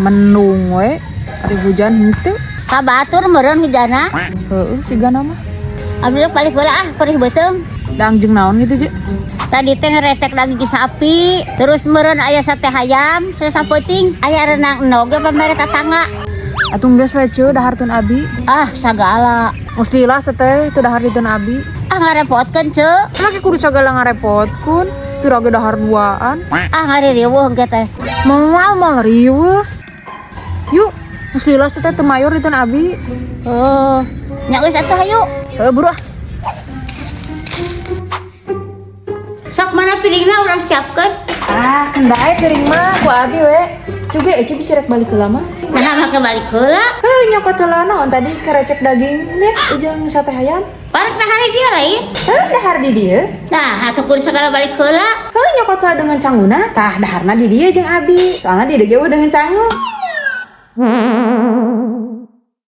Mendung we, hari hujan henteu. Kabatur meureun hujana. Heeh, sigana mah. Abdi balik heula perih beuteung. Dangjeng naon gitu, Je? Tadi teh ngerecek daging sapi, terus meureun aya sate hayam, sasapoting, aya renang enog ge pamere tetangga. Atuh geus we ce daharteun abi. Ah, sagala. Mos lila teh teu dahar diteun abi. Ah ngarepotkeun ce. Laki kudu sagala ngarepotkeun, pira ge dahar duaan. Ah ngaririweuh engke teh. Moal mal riweuh. Yuk, mos lila teh teu mayor diteun abi. Oh, nya geus atuh hayu. Heuh buruh. Sok mana piringna urang siapkeun. Ah, kendai piring mah ku abi we. Juga Ece bisa rek balik heula mah. Nah, mah balik heula. Heuh nyokot heula naon tadi kerecek daging net jeung sate hayam. Parek dahar dia lain. Heuh dahar di dieu. Nah, atuh kudu segala balik heula. Heuh nyokot heula dengan sanguna. Tah daharna di dieu jeung abi. Soalna di dieu dengan sangu.